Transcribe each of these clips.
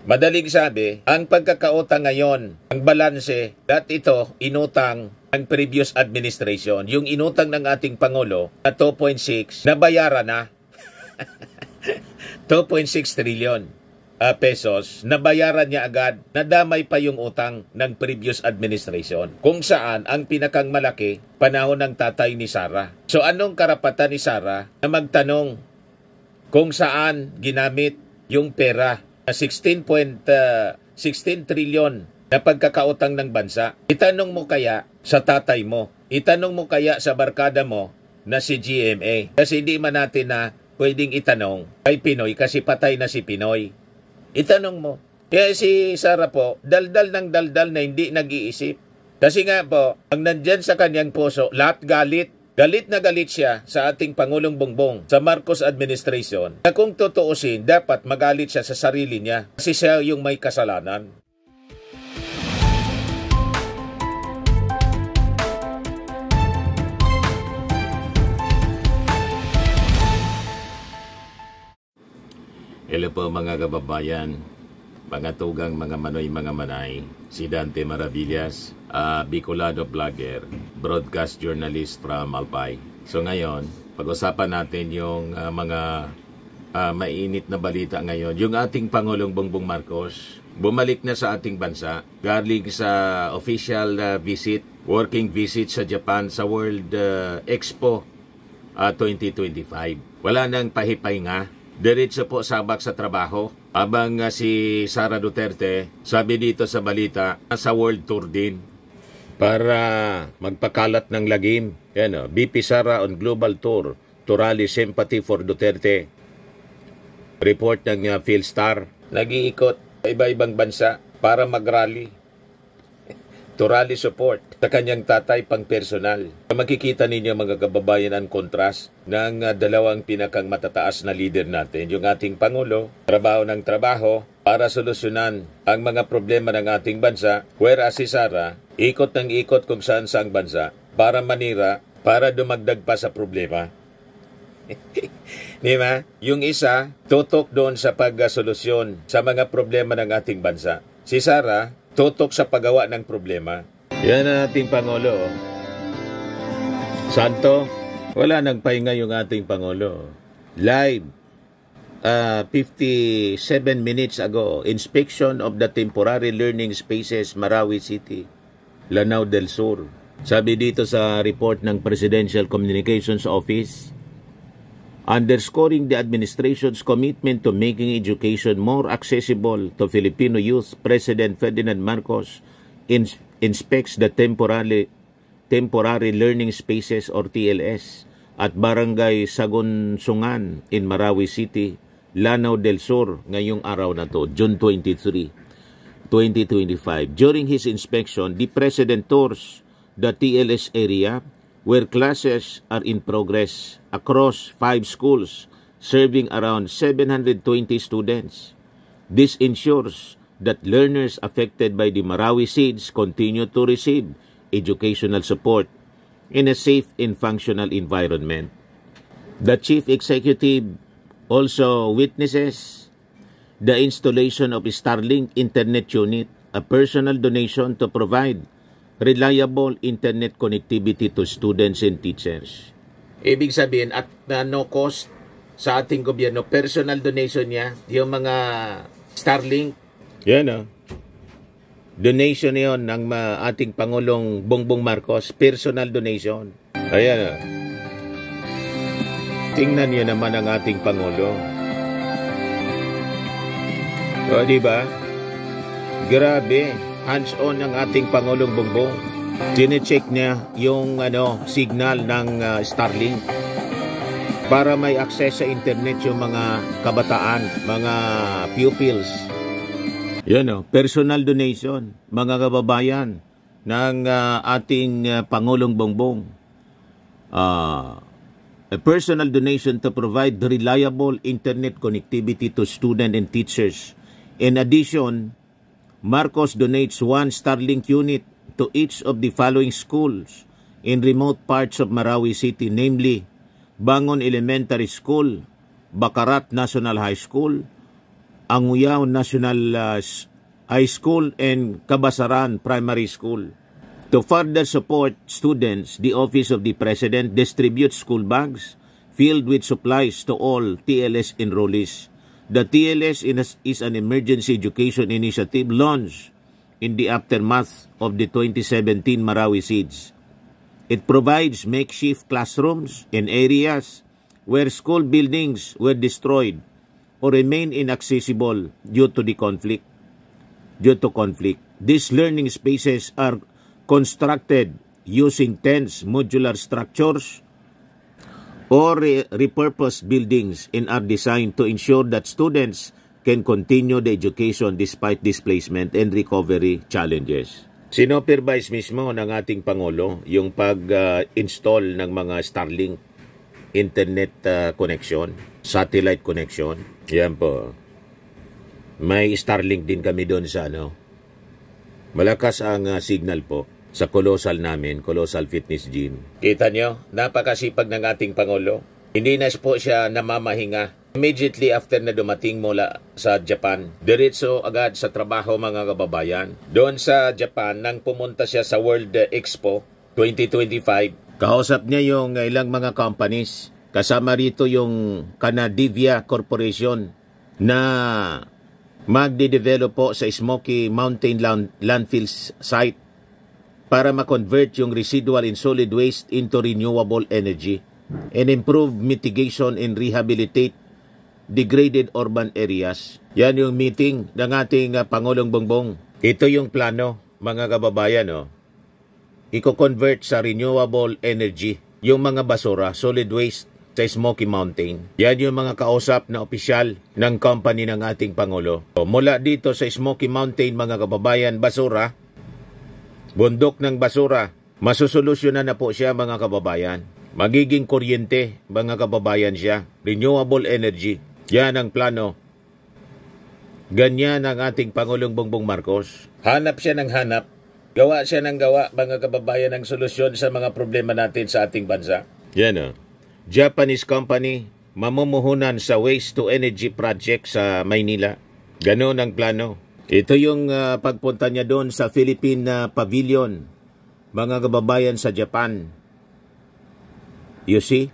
Madaling sabi, ang pagkakautang ngayon, ang balanse, at ito, inutang ang previous administration. Yung inutang ng ating Pangulo na 2.6, nabayaran na. 2.6 trillion pesos, nabayaran niya agad, nadamay pa yung utang ng previous administration. Kung saan, ang pinakang malaki, panahon ng tatay ni Sara. So anong karapatan ni Sara na magtanong kung saan ginamit yung pera na 16 trillion na pagkakautang ng bansa? Itanong mo kaya sa tatay mo, itanong mo kaya sa barkada mo na si GMA. Kasi hindi man natin na pwedeng itanong kay Pinoy kasi patay na si Pinoy. Itanong mo. Kaya si Sara po, daldal ng daldal na hindi nag-iisip. Kasi nga po, ang nandyan sa kanyang puso, lahat galit. Galit na galit siya sa ating Pangulong Bongbong, sa Marcos administration, na kung tutuusin, dapat magalit siya sa sarili niya kasi siya yung may kasalanan. Hello po mga kababayan, mga tugang, mga manoy, mga manay. Si Dante Maravillas, Bicolano vlogger, broadcast journalist from Albay. So ngayon, pag-usapan natin yung mga mainit na balita ngayon. Yung ating Pangulong Bongbong Marcos, bumalik na sa ating bansa, galing sa official visit, working visit sa Japan sa World Expo 2025. Wala nang pahipahinga. Diretso po sabak sa trabaho. Habang si Sara Duterte, sabi dito sa balita, sa world tour din para magpakalat ng lagim. Yan, BP Sara on global tour to rally sympathy for Duterte. Report ng Philstar. Nag-iikot sa iba-ibang bansa para mag-rally. To rally support sa kanyang tatay pang personal. Makikita ninyo mga kababayan ang kontrast ng dalawang pinakang matataas na leader natin. Yung ating Pangulo, trabaho ng trabaho para solusyonan ang mga problema ng ating bansa. Whereas si Sara, ikot ng ikot kung saan saang bansa para manira, para dumagdag pa sa problema. Di ba? Yung isa, tutok doon sa pagsolusyon sa mga problema ng ating bansa. Si Sara, tutok sa paggawa ng problema. Yan ang ating Pangulo. Santo, wala nang pahinga yung ating Pangulo. Live, 57 minutes ago, inspection of the temporary learning spaces, Marawi City, Lanao del Sur. Sabi dito sa report ng Presidential Communications Office, underscoring the administration's commitment to making education more accessible to Filipino youth, President Ferdinand Marcos inspects the temporary learning spaces or TLS at Barangay Sagunsungan in Marawi City, Lanao del Sur ngayong araw na to, June 23, 2025. During his inspection, the President tours the TLS area where classes are in progress across 5 schools, serving around 720 students. This ensures that learners affected by the Marawi SEEDS continue to receive educational support in a safe and functional environment. The Chief Executive also witnesses the installation of a Starlink Internet Unit, a personal donation to provide reliable internet connectivity to students and teachers. Ibig sabihin, at no cost sa ating gobyerno, personal donation niya, yung mga Starlink. Yan donation yon ng ating Pangulong Bongbong Marcos, personal donation. Ayan tingnan niyo naman ang ating Pangulo. O, diba? Grabe. Hands-on ng ating Pangulong Bongbong. Tine-check niya yung signal ng Starlink para may access sa internet yung mga kabataan, mga pupils. Yan personal donation, mga kababayan ng ating Pangulong Bongbong. A personal donation to provide reliable internet connectivity to students and teachers. In addition, Marcos donates 1 Starlink unit to each of the following schools in remote parts of Marawi City, namely Bangon Elementary School, Bacarat National High School, Anguyaw National High School and Kabasaran Primary School. To further support students, the Office of the President distributes school bags filled with supplies to all TLS enrollees. The TLS is an emergency education initiative launched in the aftermath of the 2017 Marawi siege. It provides makeshift classrooms in areas where school buildings were destroyed or remain inaccessible due to conflict. These learning spaces are constructed using tents, modular structures, or repurposed buildings and are designed to ensure that students can continue the education despite displacement and recovery challenges. Sinupervise mismo ng ating Pangulo yung pag-install ng mga Starlink internet connection, satellite connection. Yan po. May Starlink din kami doon sa malakas ang signal po sa Colossal namin, Colossal Fitness Gym. Kita nyo, napakasipag ng ating Pangulo. Hindi na po siya namamahinga. Immediately after na dumating mula sa Japan, diretso agad sa trabaho mga kababayan. Doon sa Japan, nang pumunta siya sa World Expo 2025, kausap niya yung ilang mga companies. Kasama rito yung Canadivia Corporation na magde-develop po sa Smoky Mountain landfill site para ma-convert yung residual and solid waste into renewable energy and improve mitigation and rehabilitate degraded urban areas. Yan yung meeting ng ating Pangulong Bongbong. Ito yung plano, mga kababayan. Iko-convert sa renewable energy yung mga basura, solid waste sa Smoky Mountain. Yan yung mga kausap na opisyal ng company ng ating Pangulo. Mula dito sa Smoky Mountain, mga kababayan, basura, bundok ng basura, masusolusyonan na po siya, mga kababayan. Magiging kuryente, mga kababayan, siya. Renewable energy. Yan ang plano. Ganyan ang ating Pangulong Bongbong Marcos. Hanap siya ng hanap. Gawa siya ng gawa, mga kababayan, ng solusyon sa mga problema natin sa ating bansa. Yan Japanese company, mamumuhunan sa waste-to-energy project sa Maynila. Ganon ang plano. Ito yung pagpunta niya doon sa Philippine Pavilion, mga kababayan, sa Japan. You see?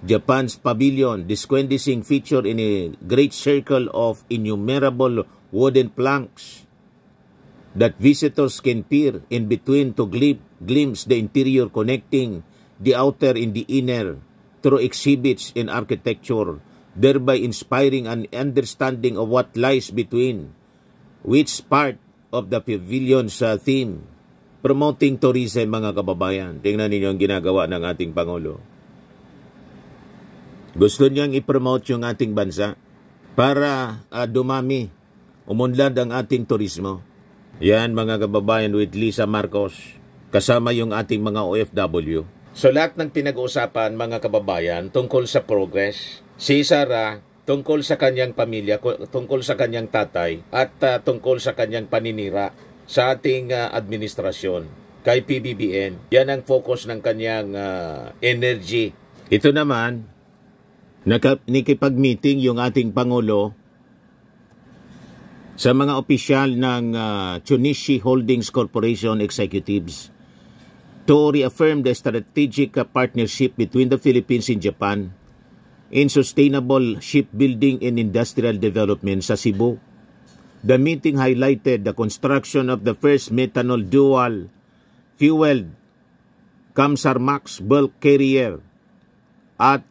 Japan's pavilion, distinguishing feature in a great circle of innumerable wooden planks that visitors can peer in between to glimpse the interior, connecting the outer and the inner through exhibits in architecture, thereby inspiring an understanding of what lies between which part of the pavilion's theme, promoting tourism, mga kababayan. Tingnan ninyo ang ginagawa ng ating Pangulo. Gusto niyang i-promote yung ating bansa para dumami, umunlad ang ating turismo. Yan, mga kababayan, with Lisa Marcos, kasama yung ating mga OFW. So lahat ng pinag-uusapan, mga kababayan, tungkol sa progress, si Sara, tungkol sa kanyang pamilya, tungkol sa kanyang tatay, at tungkol sa kanyang paninira sa ating administrasyon, kay PBBM. Yan ang focus ng kanyang energy. Ito naman, nakipag-meeting yung ating Pangulo sa mga opisyal ng Chunichi Holdings Corporation executives to reaffirm the strategic partnership between the Philippines and Japan in sustainable shipbuilding and industrial development sa Cebu. The meeting highlighted the construction of the first methanol dual-fueled Kamsarmax bulk carrier at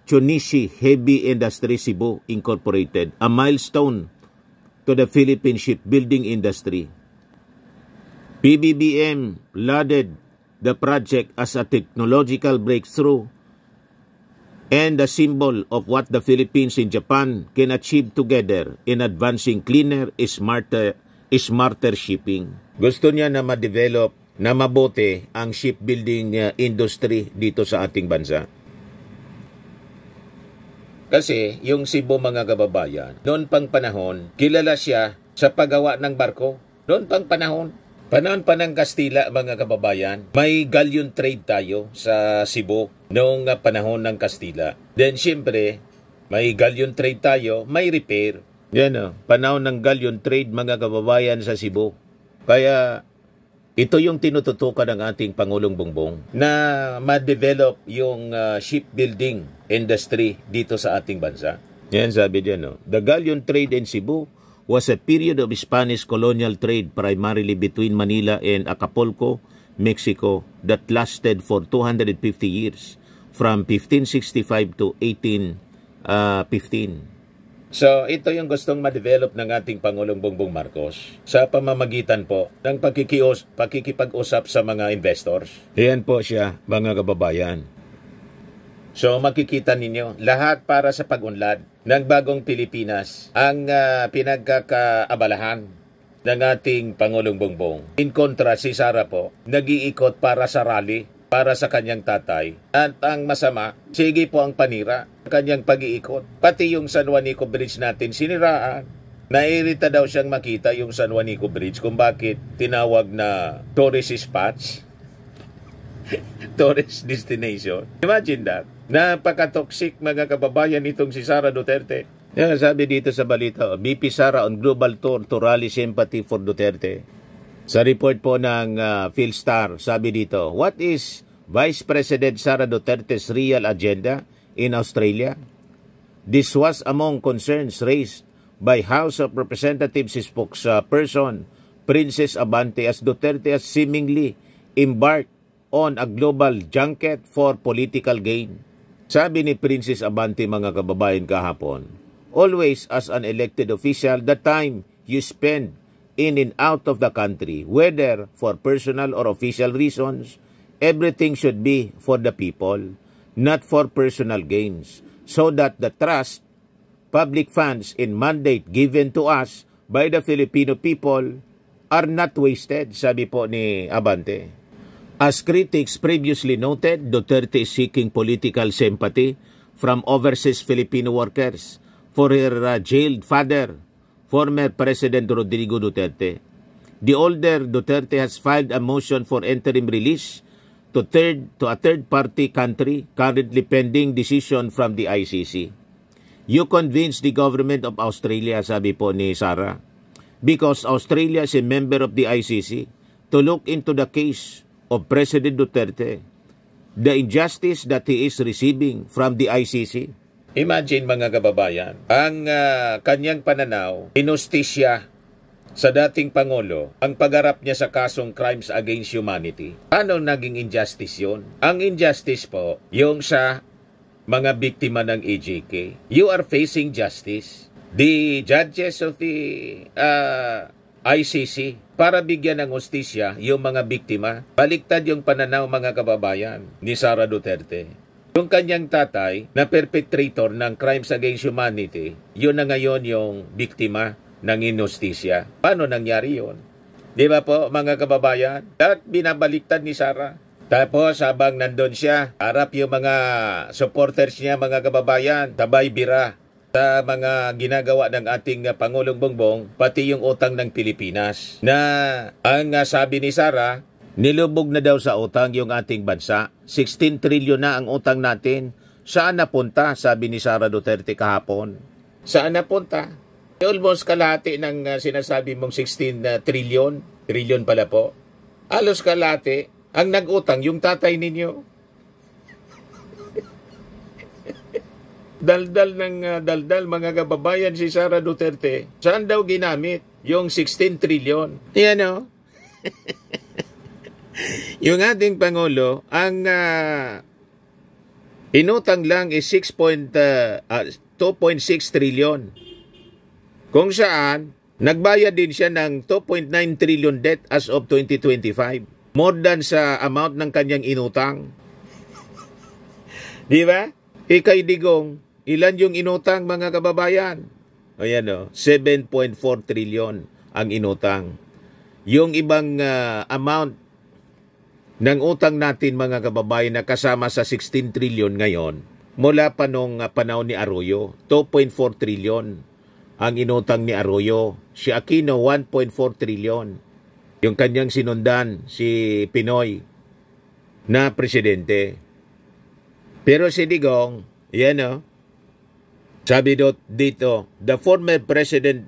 Chunichi Heavy Industry Cebu Incorporated, a milestone to the Philippine shipbuilding industry. PBBM lauded the project as a technological breakthrough and a symbol of what the Philippines and Japan can achieve together in advancing cleaner, smarter shipping. Gusto niya na ma-develop na mabuti ang shipbuilding industry dito sa ating bansa. Kasi yung Cebu, mga kababayan, noon pang panahon, kilala siya sa paggawa ng barko. Noon pang panahon pa ng Kastila, mga kababayan, may galleon trade tayo sa Cebu noong panahon ng Kastila. Then, siyempre, May galleon trade tayo, may repair. Yan o, panahon ng galleon trade mga kababayan sa Cebu. Kaya ito yung tinututukan ng ating Pangulong Bongbong na ma-develop yung shipbuilding industry dito sa ating bansa. Yan sabi diyan, no? The galleon trade in Cebu was a period of Spanish colonial trade primarily between Manila and Acapulco, Mexico that lasted for 250 years from 1565 to 1815. So, ito yung gustong ma-develop ng ating Pangulong Bongbong Marcos sa pamamagitan po ng pakikipag-usap sa mga investors. Yan po siya, mga kababayan. So, makikita ninyo, lahat para sa pag-unlad ng bagong Pilipinas ang pinagkakaabalahan ng ating Pangulong Bongbong. In kontra, si Sara po, nag-iikot para sa rally, para sa kanyang tatay. At ang masama, sige po ang panira, kanyang pag-iikot. Pati yung San Juanico Bridge natin siniraan. Nairita daw siyang makita yung San Juanico Bridge kung bakit tinawag na tourist spots. Tourist destination. Imagine that. Napaka-toxic mga kababayan itong si Sara Duterte. Yan, sabi dito sa balita, BP Sara on global tour to rally sympathy for Duterte. Sa report po ng Philstar, sabi dito, what is Vice President Sara Duterte's real agenda in Australia? This was among concerns raised by House of Representatives spokesperson Princess Abante as Duterte has seemingly embarked on a global junket for political gain. Sabi ni Princess Abante mga kababayan kahapon, always as an elected official, the time you spend in and out of the country, whether for personal or official reasons, everything should be for the people, not for personal gains, so that the trust, public funds, and mandate given to us by the Filipino people are not wasted, sabi po ni Abante. As critics previously noted, Duterte is seeking political sympathy from overseas Filipino workers for her jailed father, former President Rodrigo Duterte. The older Duterte has filed a motion for interim release to a third-party country currently pending decision from the ICC. You convince the government of Australia, sabi po ni Sara, because Australia is a member of the ICC, to look into the case of President Duterte, the injustice that he is receiving from the ICC. Imagine mga kababayan, ang kanyang pananaw, inustisya sa dating Pangulo ang pagharap niya sa kasong crimes against humanity. Paano naging injustice yun? Ang injustice po, yung sa mga biktima ng EJK. You are facing justice. The judges of the ICC para bigyan ng hustisya yung mga biktima. Baliktad yung pananaw mga kababayan ni Sara Duterte. Yung kanyang tatay na perpetrator ng crimes against humanity, yun na ngayon yung biktima ng inustisya. Paano nangyari yun? Di ba po mga kababayan? At binabaliktad ni Sara. Tapos habang nandun siya, harap yung mga supporters niya mga kababayan, tabay bira sa mga ginagawa ng ating Pangulong Bongbong, pati yung utang ng Pilipinas. Na ang sabi ni Sara, nilubog na daw sa utang yung ating bansa. 16 trilyon na ang utang natin. Saan napunta? Sabi ni Sara Duterte kahapon. Saan napunta? Almost kalahati ng sinasabi mong 16 trilyon. Trilyon pala po. Halos kalahati. Ang nag-utang yung tatay ninyo. Daldal ng daldal mga kababayan si Sara Duterte. Saan daw ginamit yung 16 trilyon? Yan o. Yung ating Pangulo, ang inutang lang is 2.6 trilyon. Kung saan, nagbayad din siya ng 2.9 trillion debt as of 2025. More than sa amount ng kanyang inutang. Di ba? Ikay Digong, ilan yung inutang mga kababayan? Ayan o, 7.4 trillion ang inutang. Yung ibang amount ng utang natin mga kababayan na kasama sa 16 trillion ngayon, mula pa nung panahon ni Arroyo, 2.4 trillion ang inutang ni Arroyo. Si Aquino, 1.4 trillion. Yung kanyang sinundan, si Pinoy, na presidente. Pero si Digong, yan o, Sabi dito, the former President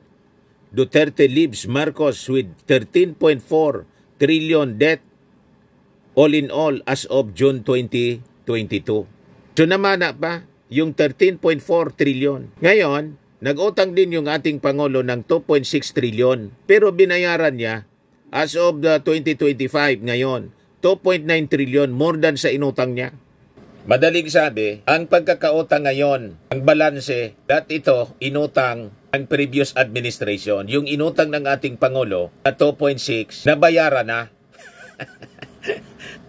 Duterte leaves Marcos with 13.4 trillion debt all in all as of June 2022. So namana pa yung 13.4 trillion. Ngayon, nag-utang din yung ating Pangulo ng 2.6 trillion. Pero binayaran niya as of the 2025 ngayon, 2.9 trillion more than sa inutang niya. Madaling sabi, ang pagkakautang ngayon, ang balanse, dati ito inutang ang previous administration. Yung inutang ng ating Pangulo na 2.6, nabayaran na.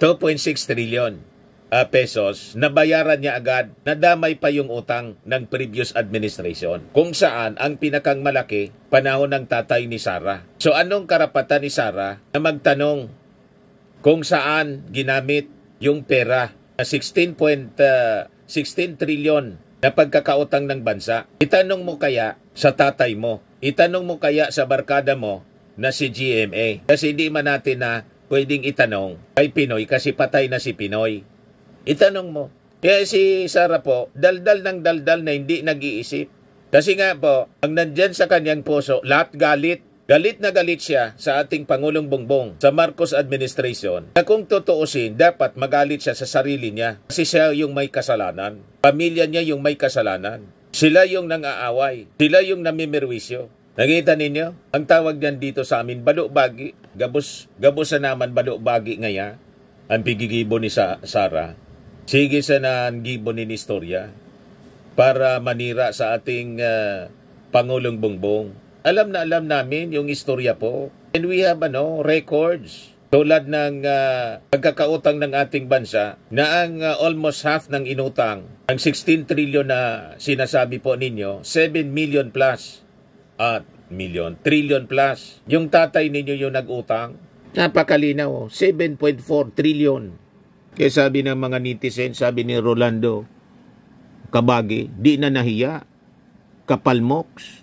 2.6 trillion pesos, nabayaran niya agad, nadamay pa yung utang ng previous administration. Kung saan, ang pinakang malaki, panahon ng tatay ni Sara. So anong karapatan ni Sara na magtanong kung saan ginamit yung pera na 16 trillion na pagkakautang ng bansa? Itanong mo kaya sa tatay mo, itanong mo kaya sa barkada mo na si GMA. Kasi hindi man natin na pwedeng itanong kay Pinoy kasi patay na si Pinoy. Itanong mo. Kaya si Sara po, daldal ng daldal na hindi nag-iisip. Kasi nga po, ang nandyan sa kanyang puso, lahat galit. Galit na galit siya sa ating Pangulong Bongbong, sa Marcos administration, na kung tutuusin, dapat magalit siya sa sarili niya. Kasi siya yung may kasalanan. Pamilya niya yung may kasalanan. Sila yung nang-aaway. Sila yung namimirwisyo. Nakita ninyo? Ang tawag niyan dito sa amin, balubagi. Gabos na naman balubagi ngaya. Ang pigigibo ni Sara. Sige sa nangibo ni istorya para manira sa ating Pangulong Bongbong. Alam na alam namin yung istorya po. And we have records. Tulad ng pagkakautang ng ating bansa na ang almost half ng inutang, ang 16 trillion na sinasabi po ninyo, 7 million plus. Trillion plus. Yung tatay ninyo yung nag-utang. Napakalinaw, 7.4 trillion. Kaya sabi ng mga netizen, sabi ni Rolando Kabagi, di na nahiya. Kapalmoks.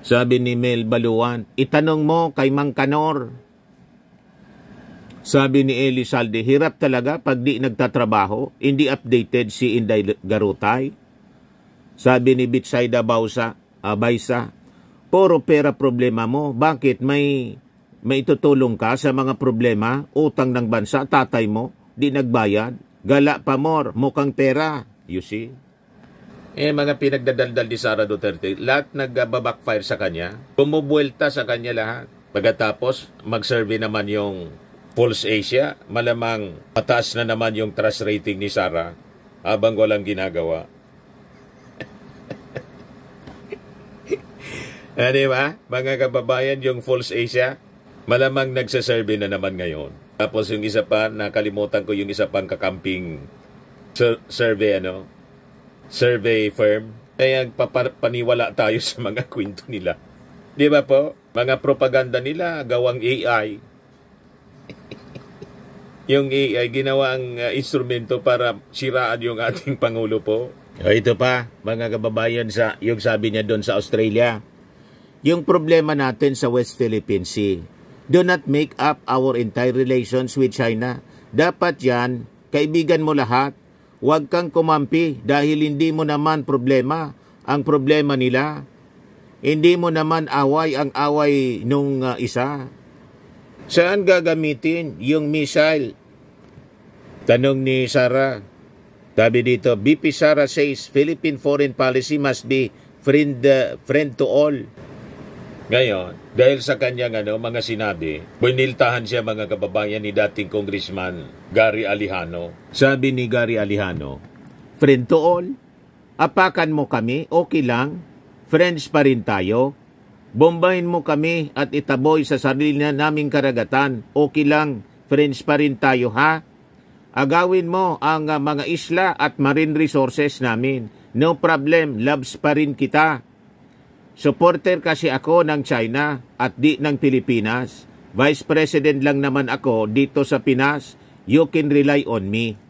Sabi ni Mel Baluan, itanong mo kay Mang Kanor. Sabi ni Eli Salde, hirap talaga pag di nagtatrabaho, hindi updated si Inday Garutay. Sabi ni Bitsaida Baysa, puro pera problema mo, bakit may itutulong ka sa mga problema, utang ng bansa, tatay mo, di nagbayad, gala pa more, mukhang pera, you see? Mga pinagdadaldal ni Sara Duterte, lahat nagbabackfire sa kanya, bumubuelta sa kanya lahat. Pagkatapos, mag-survey naman yung Pulse Asia, malamang mataas na naman yung trust rating ni Sara habang walang ginagawa. Diba? Mga kababayan, yung Pulse Asia, malamang nagsasurvey na naman ngayon. Tapos yung isa pa, nakalimutan ko yung isa pang kakamping survey firm. Kaya paniwala tayo sa mga kwento nila. Di ba po? Mga propaganda nila, gawang AI. Yung AI, ginawang instrumento para siraan yung ating Pangulo po. Ito pa, mga kababayan, yung sabi niya doon sa Australia. Yung problema natin sa West Philippine Sea, do not make up our entire relations with China. Dapat yan, kaibigan mo lahat. Huwag kang kumampi dahil hindi mo naman problema ang problema nila. Hindi mo naman away ang away nung isa. Saan gagamitin yung missile? Tanong ni Sara. Sabi dito, BP Sara says Philippine foreign policy must be friend to all. Ngayon, dahil sa kanyang mga sinabi, biniltahan siya mga kababayan ni dating Congressman Gary Alejano. Sabi ni Gary Alejano, friend to all, apakan mo kami, okay lang, friends pa rin tayo. Bombahin mo kami at itaboy sa sarili naming karagatan, okay lang, friends pa rin tayo ha. Agawin mo ang mga isla at marine resources namin, no problem, loves pa rin kita. Supporter kasi ako ng China at di ng Pilipinas. Vice President lang naman ako dito sa Pinas. You can rely on me.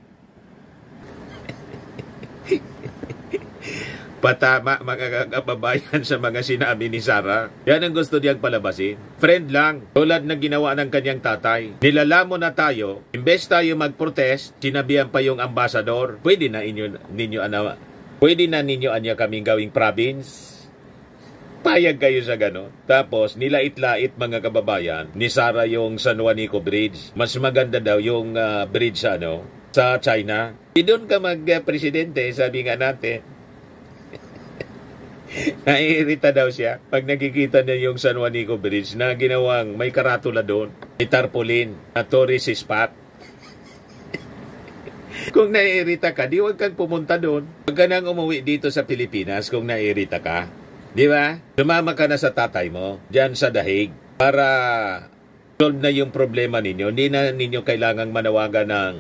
Patama mga kababayan sa mga sinabi ni Sara. Yan ang gusto niyang palabasin. Friend lang, tulad ng ginawa ng kanyang tatay. Nilalamon na tayo, imbes tayo mag-protest, sinabihan pa yung ambasador. Pwede na ninyo Pwede na ninyo anya kaming gawing province? Payag kayo sa gano'n. Tapos, nilait-lait mga kababayan, ni Sara yung San Juanico Bridge. Mas maganda daw yung bridge sa China. Di doon ka mag-presidente, sabi nga natin. Naiirita daw siya pag nakikita niya yung San Juanico Bridge na ginawang may karatula doon, may tarpaulin, na tourist spot. Kung naiirita ka, di huwag kang pumunta doon. Huwag ka nang umuwi dito sa Pilipinas kung naiirita ka. Di ba? Sumama ka na sa tatay mo, dyan sa Dahig, para solve na yung problema ninyo. Hindi na ninyo kailangang manawagan ng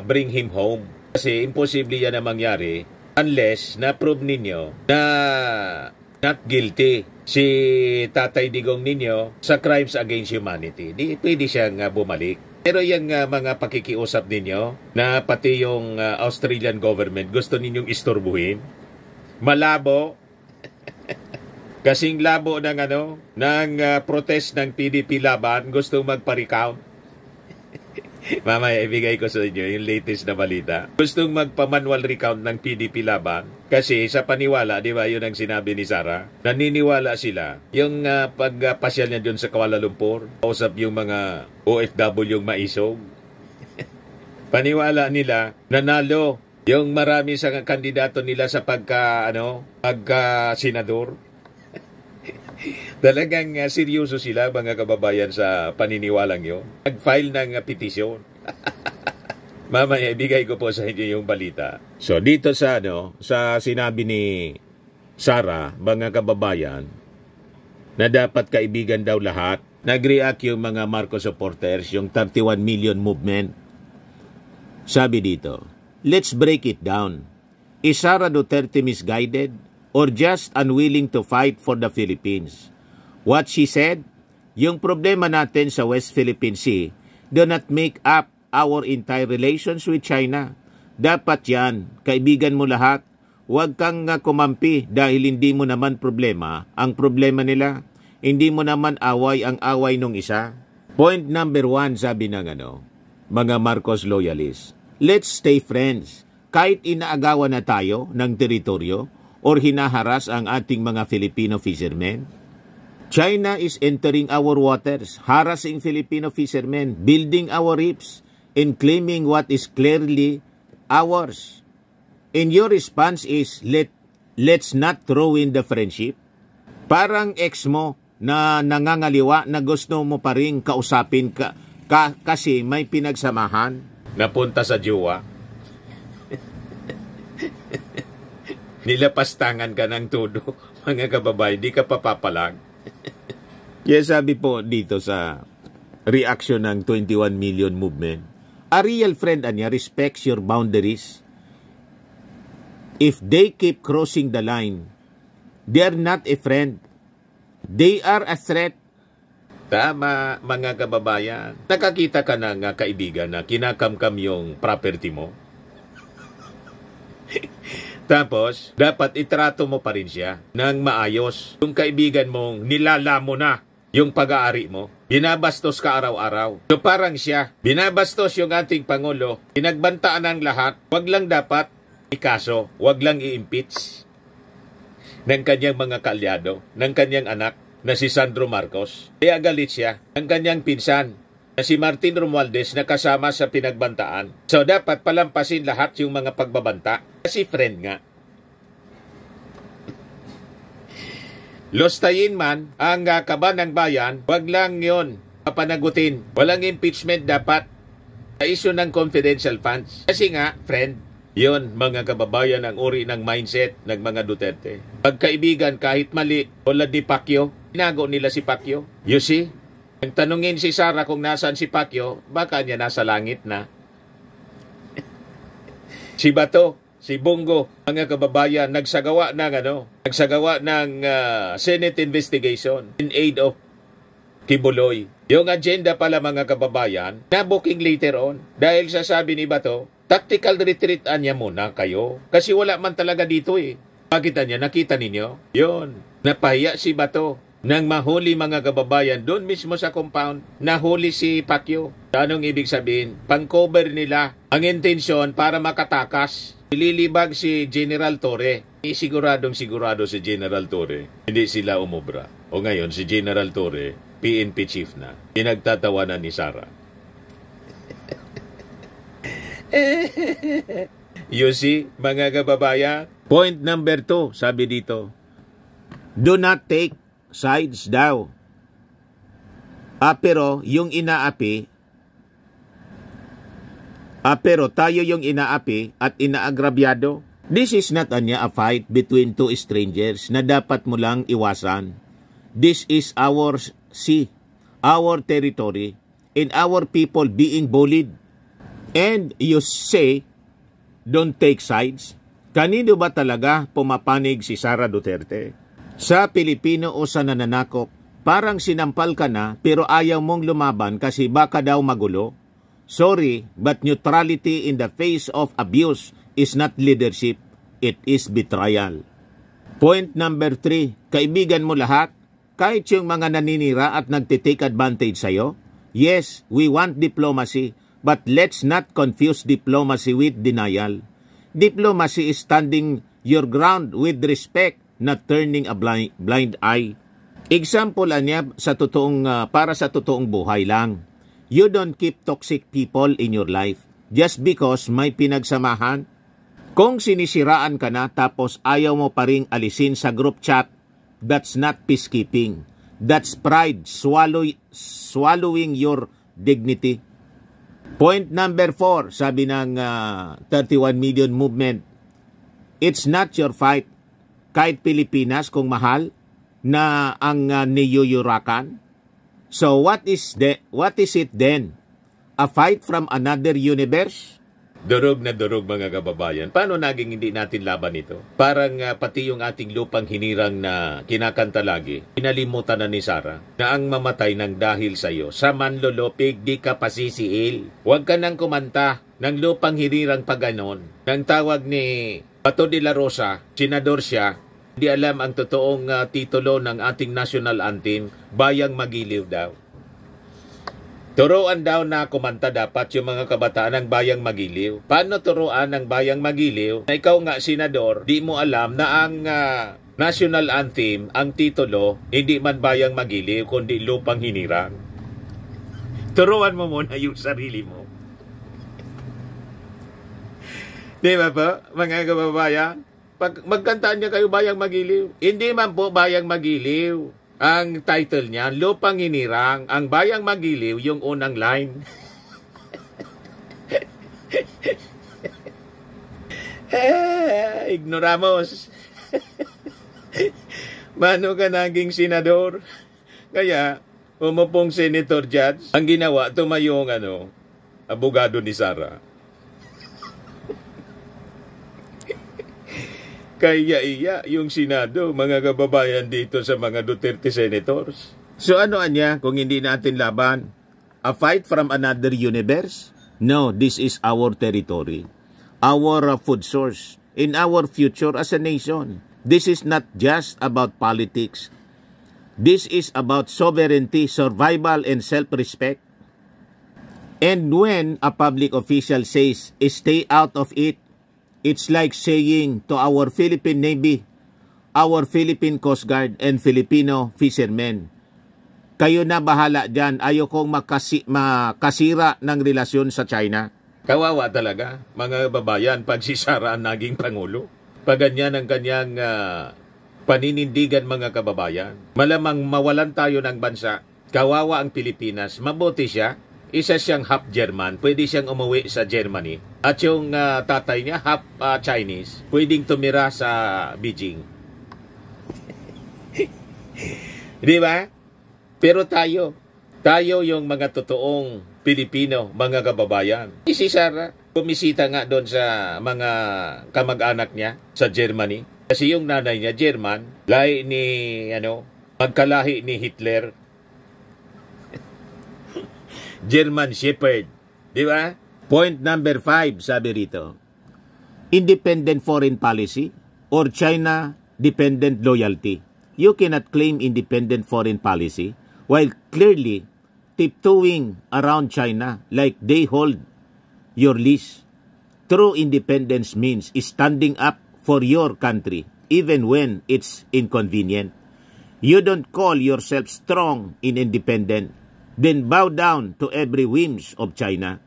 bring him home. Kasi imposible yan na mangyari unless na-prove ninyo na not guilty si Tatay Digong ninyo sa crimes against humanity. Di pwede siyang bumalik. Pero yung mga pakikiusap ninyo na pati yung Australian government gusto ninyong istorbuhin, malabo. Kasing labo ng protest ng PDP Laban, gusto magpa-recount. Mamaya ibigay ko sa inyo yung latest na balita. Gustong magpa-manual recount ng PDP Laban kasi sa paniwala, di ba, yun ang sinabi ni Sara, naniniwala sila yung pagpasyal niya dun sa Kuala Lumpur, kausap yung mga OFW yung maisog. Paniwala nila, nanalo yung marami sa kandidato nila sa pagka-senador. Talagang seryoso sila mga kababayan sa paniniwalang yun. Nag-file ng petisyon. Mamaya ibigay ko po sa inyo yung balita. So dito sa sinabi ni Sara, mga kababayan, na dapat kaibigan daw lahat, nag-react yung mga Marcos supporters, yung 31 million movement. Sabi dito, let's break it down. Is Sara Duterte misguided or just unwilling to fight for the Philippines? What she said, yung problema natin sa West Philippine Sea do not make up our entire relations with China. Dapat yan, kaibigan mo lahat. Huwag kang kumampi dahil hindi mo naman problema ang problema nila. Hindi mo naman away ang away nung isa. Point number 1, sabi ng mga Marcos loyalists. Let's stay friends. Kahit inaagawan na tayo ng teritoryo or hinaharas ang ating mga Filipino fishermen. China is entering our waters, harassing Filipino fishermen, building our reefs, and claiming what is clearly ours. And your response is, let's not throw in the friendship. Parang ex mo na nangangaliwa na gusto mo pa rin kausapin kasi may pinagsamahan. Napunta sa jowa. Nilapastangan ka ng todo, mga kababayan, di ka papapalag. Kaya sabi po dito sa reaction ng 21 million movement, a real friend respects your boundaries. If they keep crossing the line, they're not a friend. They are a threat. Tama, mga kababayan. Nakakita ka ng kaibigan na kinakamkam yung property mo. Tapos, dapat itrato mo pa rin siya ng maayos. Yung kaibigan mong nilala mo na yung pag-aari mo, binabastos ka araw-araw. So parang siya, binabastos yung ating Pangulo, pinagbantaan ng lahat, wag lang dapat ikaso, wag lang i-impeach ng kanyang mga kaalyado, ng kanyang anak na si Sandro Marcos. Kaya galit siya ng kanyang pinsan na si Martin Romualdez na kasama sa pinagbantaan. So dapat palampasin lahat yung mga pagbabanta kasi friend nga. Lostayin man ang kaban ng bayan, wag lang yon papanagutin. Walang impeachment dapat sa issue ng confidential funds. Kasi nga, friend, yon mga kababayan ang uri ng mindset ng mga Duterte. Pagkaibigan kahit mali, wala di Pacquiao, tinago nila si Pacquiao. You see? Ang tanungin si Sara kung nasaan si Pacquiao, baka niya nasa langit na. Si Bato, si Bongo, mga kababayan, nagsagawa ng Senate investigation in aid of Kibuloy. Yung agenda pala mga kababayan, na-booking later on. Dahil sa sabi ni Bato, tactical retreat niya muna kayo. Kasi wala man talaga dito eh. Makita niya, nakita ninyo? Yun, napahiya si Bato. Nang mahuli mga kababayan, doon mismo sa compound, nahuli si Pacquiao. Anong ibig sabihin? Pang-cover nila ang intensyon para makatakas Ililibag si General Torre. Siguradong sigurado si General Torre. Hindi sila umubra. O ngayon, si General Torre, PNP chief na. Pinagtatawanan ni Sara. You see, mga kababayan? Point number 2, sabi dito. Do not take sides daw. Pero yung inaapi, pero tayo yung inaapi at inaagrabyado. This is not a fight between two strangers na dapat mo lang iwasan. This is our sea, our territory, and our people being bullied. And you say, don't take sides. Kanino ba talaga pumapanig si Sara Duterte? Sa Pilipino o sa nananakop? Parang sinampal ka na pero ayaw mong lumaban kasi baka daw magulo. Sorry, but neutrality in the face of abuse is not leadership. It is betrayal. Point number 3, kaibigan mo lahat, kahit yung mga naninira at nagtitake advantage sa'yo. Yes, we want diplomacy, but let's not confuse diplomacy with denial. Diplomacy is standing your ground with respect, not turning a blind eye. Example niya sa para sa totoong buhay lang. You don't keep toxic people in your life just because may pinagsamahan. Kung sinisiraan ka na tapos ayaw mo pa ring alisin sa group chat, that's not peacekeeping. That's pride swallowing your dignity. Point number 4, sabi ng 31 million movement, it's not your fight. Kahit Pilipinas kung mahal na ang niyuyurakan. So what is it then? A fight from another universe? Durog na durog mga kababayan. Paano naging hindi natin laban ito? Parang pati yung ating lupang hinirang na kinakanta lagi, pinalimutan na ni Sara na ang mamatay ng dahil sa iyo. Sa manlolopig, di ka pasisiil. Huwag ka nang kumanta ng lupang hinirang paganon. Nang tawag ni Bato de la Rosa, senador siya, di alam ang totoong titulo ng ating national anthem, Bayang Magiliw daw. Turuan daw na kumanta dapat yung mga kabataan ng Bayang Magiliw. Paano turuan ng Bayang Magiliw na ikaw nga senador, di mo alam na ang national anthem, ang titulo, hindi man Bayang Magiliw, kundi Lupang Hinirang. Turuan mo muna yung sarili mo. Di ba po, mga kababayan? Pag magkantaan niya kayo Bayang Magiliw, hindi man po Bayang Magiliw. Ang title niya, Lupang Hinirang, ang Bayang Magiliw, yung unang line. Ignoramos. Mano ka naging senador? Kaya, umupong senator judge, ang ginawa, tumayo ang abogado ni Sara. Kaya iya yung Senado, mga kababayan dito sa mga Duterte senators. So ano anya kung hindi natin laban? A fight from another universe? No, this is our territory. Our food source. In our future as a nation. This is not just about politics. This is about sovereignty, survival, and self-respect. And when a public official says, stay out of it, it's like saying to our Philippine Navy, our Philippine Coast Guard, and Filipino fishermen, kayo na bahala dyan, ayokong makasira ng relasyon sa China. Kawawa talaga, mga babayan, pag si Sara ang naging Pangulo. Pag ganyan ang kanyang paninindigan, mga kababayan. Malamang mawalan tayo ng bansa. Kawawa ang Pilipinas, mabuti siya. Isa siyang half German, pwede siyang umuwi sa Germany. At yung tatay niya, half Chinese, pwedeng tumira sa Beijing. Di ba? Pero tayo yung mga totoong Pilipino, mga kababayan. Si Sara, bumisita nga doon sa mga kamag-anak niya sa Germany. Kasi yung nanay niya, German, lahi ni, magkalahi ni Hitler. German Shepherd. Di ba? Point number 5, sabi rito. Independent foreign policy or China-dependent loyalty. You cannot claim independent foreign policy while clearly tiptoeing around China like they hold your leash. true independence means standing up for your country, even when it's inconvenient. You don't call yourself strong and independent, then bow down to every whims of China.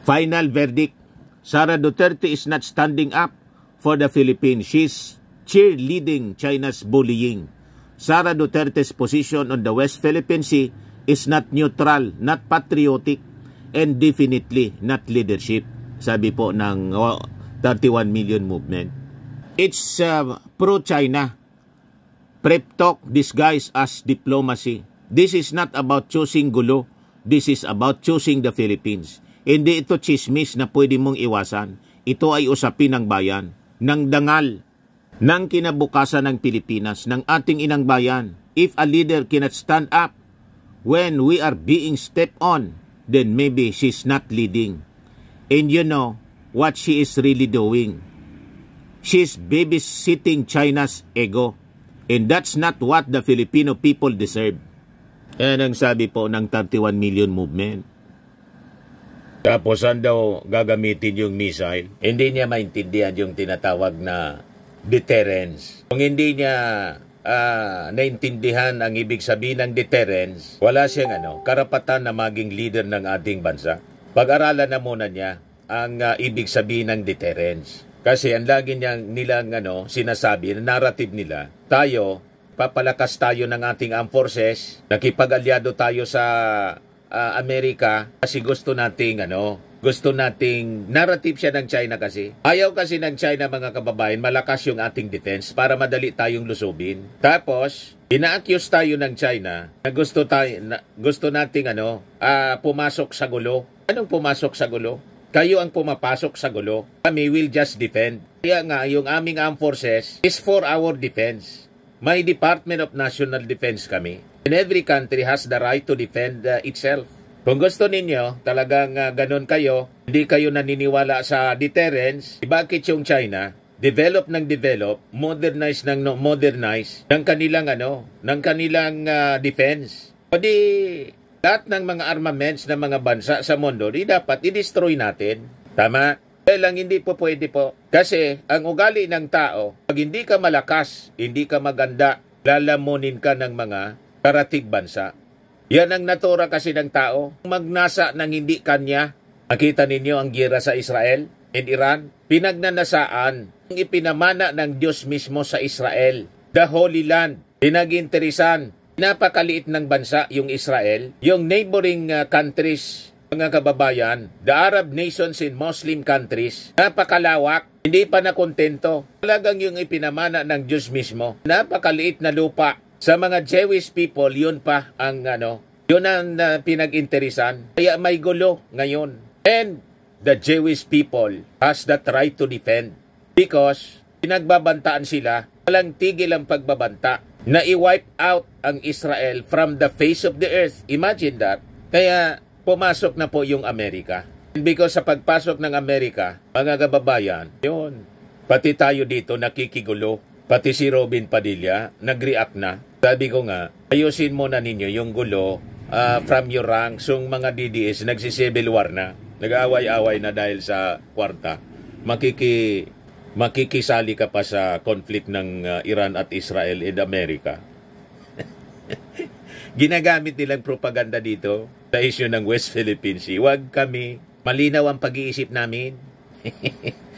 Final verdict, Sara Duterte is not standing up for the Philippines. She's cheerleading China's bullying. Sara Duterte's position on the West Philippine Sea is not neutral, not patriotic, and definitely not leadership, sabi po ng 31 million movement. It's pro-China. Prep talk disguised as diplomacy. This is not about choosing gulo. This is about choosing the Philippines. Hindi ito chismis na pwede mong iwasan. Ito ay usapin ng bayan, ng dangal, ng kinabukasan ng Pilipinas, ng ating inang bayan. If a leader cannot stand up when we are being stepped on, then maybe she's not leading. And you know what she is really doing. She's babysitting China's ego. And that's not what the Filipino people deserve. Yan ang sabi po ng 31 million movement. Tapos saan daw gagamitin yung missile? Hindi niya maintindihan yung tinatawag na deterrence. Kung hindi niya naintindihan ang ibig sabihin ng deterrence, wala siyang karapatan na maging leader ng ating bansa. Pag-aralan na muna niya ang ibig sabihin ng deterrence. Kasi ang lagi nilang sinasabi, narrative nila, tayo, papalakas tayo ng ating armed forces, nakipag-alyado tayo sa Amerika kasi gusto nating narrative siya ng China kasi. Ayaw kasi ng China, mga kababayan, malakas yung ating defense para madali tayong lusubin. Tapos, ina-accuse tayo ng China na gusto nating pumasok sa gulo. Anong pumasok sa gulo? Kayo ang pumapasok sa gulo. Kami will just defend. Kaya nga, yung aming armed forces is for our defense. May Department of National Defense kami. And every country has the right to defend itself. Kung gusto ninyo, talagang ganun kayo, hindi kayo naniniwala sa deterrence, bakit yung China, develop, modernize ng kanilang defense. O di, lahat ng mga armaments ng mga bansa sa mundo, dapat i-destroy natin. Tama? Kaya lang hindi po pwede po. Kasi ang ugali ng tao, pag hindi ka malakas, hindi ka maganda, lalamunin ka ng mga karatig bansa. Yan ang natura kasi ng tao. Magnasa ng hindi kanya. Nakita ninyo ang gira sa Israel and Iran? Pinagnanasaan ang ipinamana ng Diyos mismo sa Israel. The Holy Land. Pinag-interesan. Napakaliit ng bansa yung Israel, yung neighboring countries, mga kababayan, the Arab nations and Muslim countries, napakalawak, hindi pa nakontento. Talagang yung ipinamana ng Diyos mismo, napakaliit na lupa. Sa mga Jewish people, yun pa ang yun ang pinag-interesan. Kaya may gulo ngayon. And the Jewish people has that right to defend because pinagbabantaan sila, walang tigil ang pagbabanta na i-wipe out ang Israel from the face of the earth. Imagine that. Kaya pumasok na po yung Amerika. And because sa pagpasok ng Amerika, mga kababayan, yun, pati tayo dito nakikigulo. Pati si Robin Padilla, nag-react na. Sabi ko nga, ayusin mo na ninyo yung gulo from your ranks. Yung mga DDS, nagsisibel war na. Nag-away-away na dahil sa kwarta. Makikisali ka pa sa conflict ng Iran at Israel and America. Ginagamit nilang propaganda dito sa issue ng West Philippine Sea. Huwag kami, malinaw ang pag-iisip namin.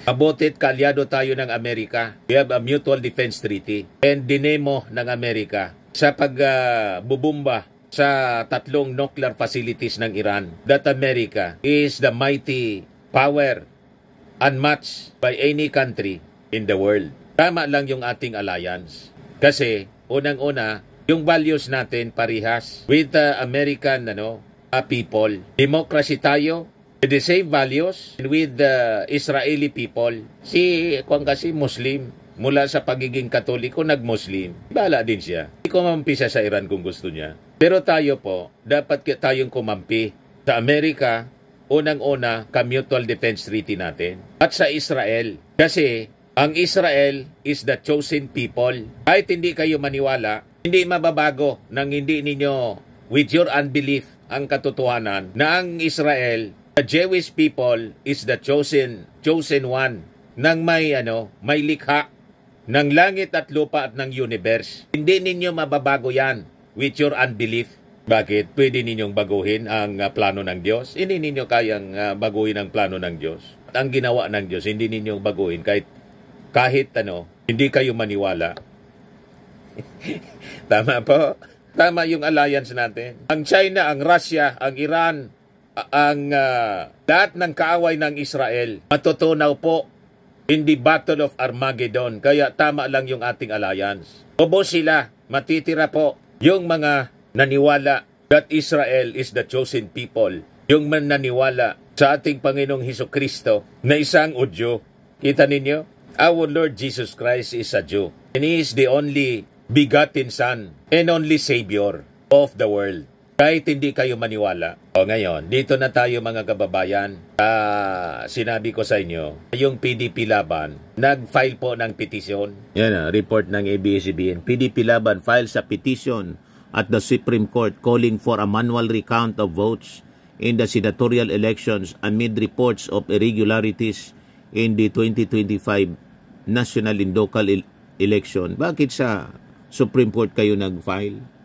Mabutit kalyado tayo ng Amerika. We have a mutual defense treaty. And dinemo ng Amerika sa pagbubumba sa 3 nuclear facilities ng Iran that America is the mighty power unmatched by any country in the world. Tama lang yung ating alliance. Kasi, unang-una, yung values natin parihas with the American people. Democracy tayo, with the same values with the Israeli people. Si Muslim, mula sa pagiging Katoliko, nag-Muslim. Bahala din siya. Hindi kumampi siya sa Iran kung gusto niya. Pero tayo po, dapat tayong kumampi sa Amerika. Unang-una, ka-mutual defense treaty natin. At sa Israel. Kasi, ang Israel is the chosen people. Kahit hindi kayo maniwala, hindi mababago nang hindi ninyo, with your unbelief, ang katotohanan na ang Israel The Jewish people is the chosen one ng may likha ng langit at lupa at ng universe. Hindi ninyo mababago yan with your unbelief. Bakit? Pwede ninyong baguhin ang plano ng Diyos? Hindi ninyo kayang baguhin ang plano ng Diyos. Ang ginawa ng Diyos, hindi ninyo baguhin kahit hindi kayo maniwala. Tama po? Tama yung alliance natin. Ang China, ang Russia, ang Iran, ang lahat ng kaaway ng Israel, matutunaw po in the Battle of Armageddon. Kaya tama lang yung ating alliance. Bobo sila, matitira po yung mga naniwala that Israel is the chosen people. Yung naniwala sa ating Panginoong Hesukristo na isang Udyo. Kita ninyo? Our Lord Jesus Christ is a Jew. And He is the only begotten Son and only Savior of the world. Kahit hindi kayo maniwala. O ngayon, dito na tayo mga kababayan. Sinabi ko sa inyo, yung PDP Laban, nag-file po ng petition. Yan report ng ABS-CBN. PDP Laban files a petition at the Supreme Court calling for a manual recount of votes in the senatorial elections amid reports of irregularities in the 2025 national and local election. Bakit sa Supreme Court kayo nag-file?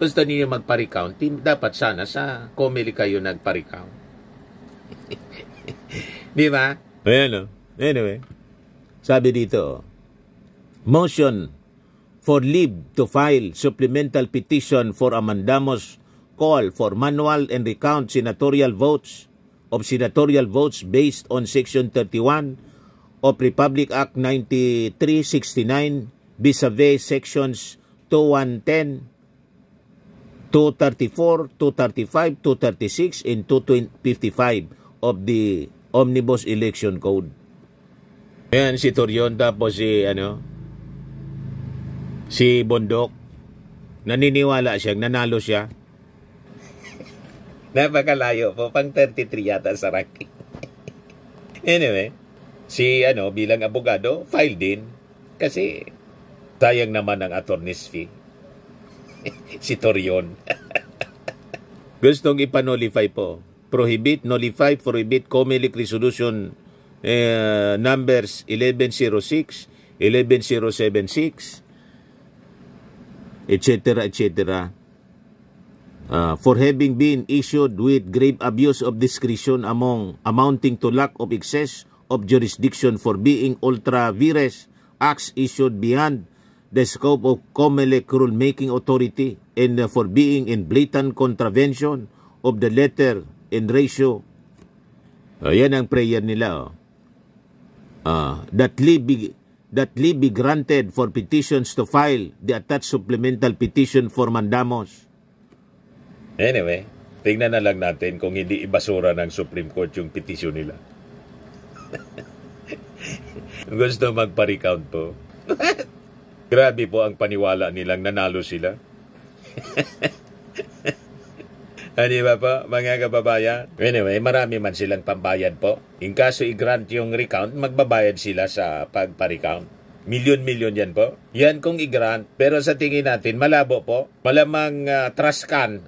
Gusto niyo magpa-recount, dapat sana sa COMELEC kayo nagpa-recount. Di ba? Ayan. Anyway, sabi dito, motion for leave to file supplemental petition for a mandamus call for manual and recount senatorial votes based on Section 31 of Republic Act 9369 vis-a-vis Sections 2110, 234, 235, 236, and 255 of the Omnibus Election Code. Ayan, si Torion, tapos si Bondok, naniniwala siya, nanalo siya. Napakalayo po, pang 33 yata sa ranking. Anyway, si bilang abogado, file din. Kasi sayang naman ang attorney's fee. Si Torion. Gustong ipanolify po. Nullify, prohibit COMELEC Resolution numbers 1106, 11076, etc., etc., for having been issued with grave abuse of discretion amounting to lack of excess of jurisdiction, for being ultra vires acts issued beyond the scope of COMELEC rulemaking authority, and for being in blatant contravention of the letter and ratio. Yan ang prayer nila. That leave be granted for petitions to file the attached supplemental petition for mandamus. Anyway, tingnan na lang natin kung hindi ibasura ng Supreme Court yung petition nila. Gusto magpa-recount po. Grabe po ang paniwala nilang nanalo sila. Ano ba po, mga kababayan? Anyway, marami man silang pambayad po. In kaso i-grant yung recount, magbabayad sila sa pagpa-recount. Milyon-milyon yan po. Yan kung i-grant. Pero sa tingin natin, malabo po. Malamang trust can.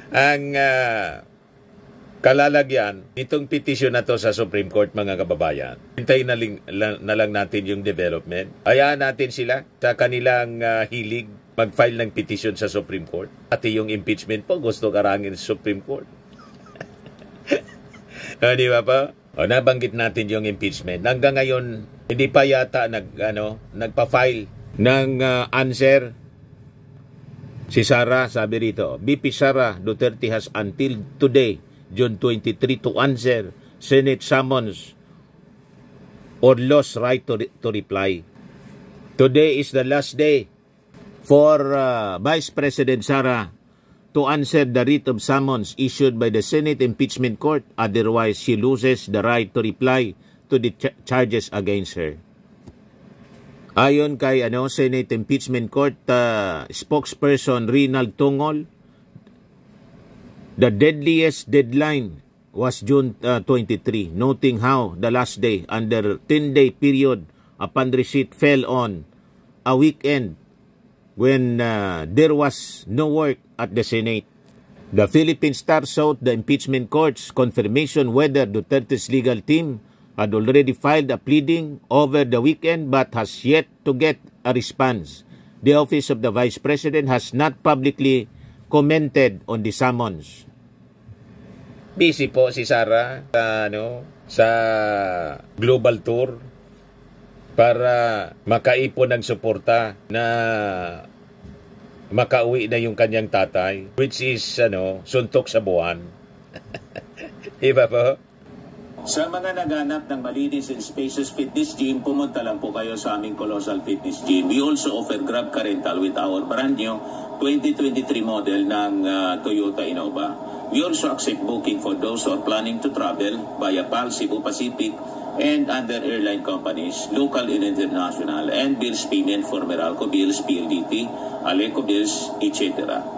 Ang kalalagyan itong petition na to sa Supreme Court, mga kababayan. Hintayin na lang natin yung development. Hayaan natin sila sa kanilang hilig mag-file ng petition sa Supreme Court. Pati yung impeachment po, gusto karangin sa Supreme Court. Di ba pa? Nabanggit natin yung impeachment. Hanggang ngayon, hindi pa yata nagpa-file ng answer. Si Sara, sabi rito, BP Sara Duterte has until today, June 23, to answer Senate summons or lost right to reply. Today is the last day for Vice President Sara to answer the writ of summons issued by the Senate Impeachment Court. Otherwise, she loses the right to reply to the charges against her. Ayon kay Senate Impeachment Court spokesperson Rinald Tungol, the deadliest deadline was June 23, noting how the last day under 10-day period upon receipt fell on a weekend when there was no work at the Senate. The Philippine Star sought the impeachment court's confirmation whether Duterte's legal team had already filed a pleading over the weekend but has yet to get a response. The Office of the Vice President has not publicly commented on the summons. Busy po si Sara sa global tour para makaipon ng suporta na makauwi na yung kanyang tatay, which is suntok sa buwan. Iba po? Sa mga naganap ng malinis and spacious fitness gym, pumunta lang po kayo sa aming Colossal Fitness Gym. We also offer Grab Car Rental with our brand new 2023 model ng Toyota Innova. We also accept booking for those who are planning to travel via PAL, Cebu Pacific, and other airline companies, local and international, and bills payment for Meralco Bills, PLDT, Aleco Bills, etc.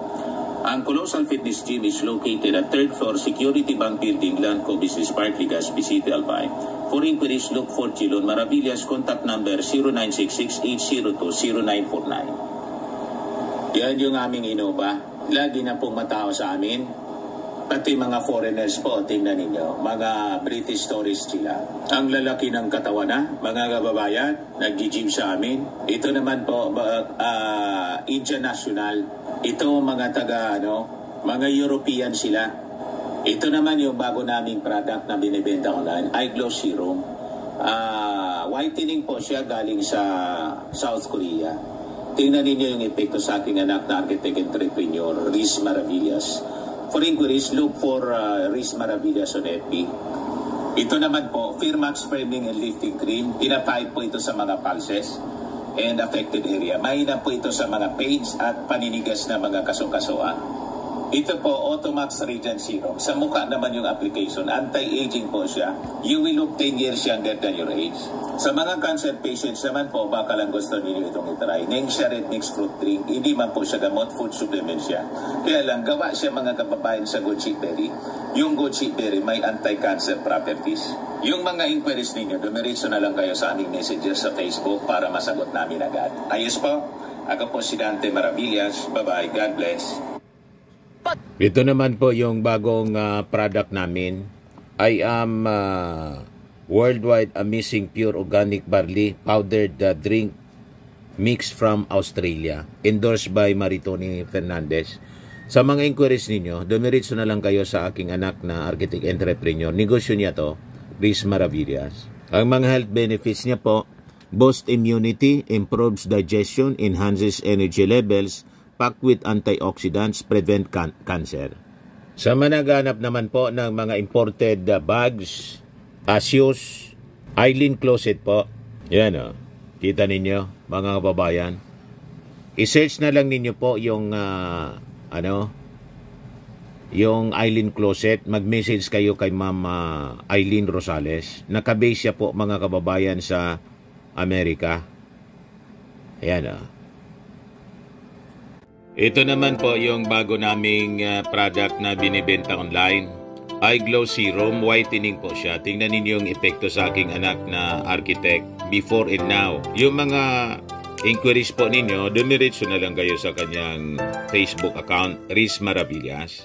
Ang Colossal Fitness Gym is located at 3rd floor Security Bank Building, Lanco Business Park, Legazpi City, Albay. For inquiries, look for Chilon Maravillas. Contact number 0966-802-0949. Yan yung aming Innova. Lagi na pong matao sa amin. Pati mga foreigners po, tingnan ninyo, mga British tourists sila. Ang lalaki ng katawan na, mga kababayan, nag-gym sa amin. Ito naman po, Indian National. Ito mga mga European sila. Ito naman yung bago naming product na binibenta online, iGlow Serum. Whitening po siya galing sa South Korea. Tingnan ninyo yung epekto sa aking anak na architect entrepreneur, Riz Maravillas. For inquiries, look for Riz Maravillas on FB. Ito naman po, Firmax Framing and Lifting Cream. Pinapahid po ito sa mga pulses and affected area. Mahina po ito sa mga pains at paninigas na mga kaso-kasoan. Ito po, Automax Radiant Serum. Sa mukha naman yung application. Anti-aging po siya. You will look 10 years younger than your age. Sa mga cancer patients naman po, baka lang gusto ninyo itong itry. Nengsia Red Mixed Fruit Drink. Hindi man po siya gamot, food supplement siya. Kaya lang, gawa siya mga kababayan sa Good Cheap Berry. Yung Good Cheap Berry may anti-cancer properties. Yung mga inquiries ninyo, dumiritso na lang kayo sa aming messages sa Facebook para masagot namin agad. Ayos po. Ako po si Dante Maravillas. Bye-bye. God bless. Ito naman po yung bagong product namin. I am Worldwide Amazing Pure Organic Barley Powdered Drink Mix from Australia. Endorsed by Maritoni Fernandez. Sa mga inquiries ninyo, dumiritso na lang kayo sa aking anak na architect entrepreneur. Negosyo niya to, Riz Maravillas. Ang mga health benefits niya po, boost immunity, improves digestion, enhances energy levels, packed with antioxidants, prevent cancer. Sa managanap naman po ng mga imported bags, Asios, Eileen Closet po. Yan o. Kita ninyo, mga kababayan. I-search na lang ninyo po yung, yung Eileen Closet. Mag-message kayo kay Ma'am Eileen Rosales. Nakabase siya po, mga kababayan, sa Amerika. Ayan o. Ito naman po yung bago naming product na binibenta online. iGlow Serum, whitening po siya. Tingnan ninyo yung epekto sa aking anak na architect before and now. Yung mga inquiries po ninyo, dumiretso na lang kayo sa kanyang Facebook account, Riz Maravillas.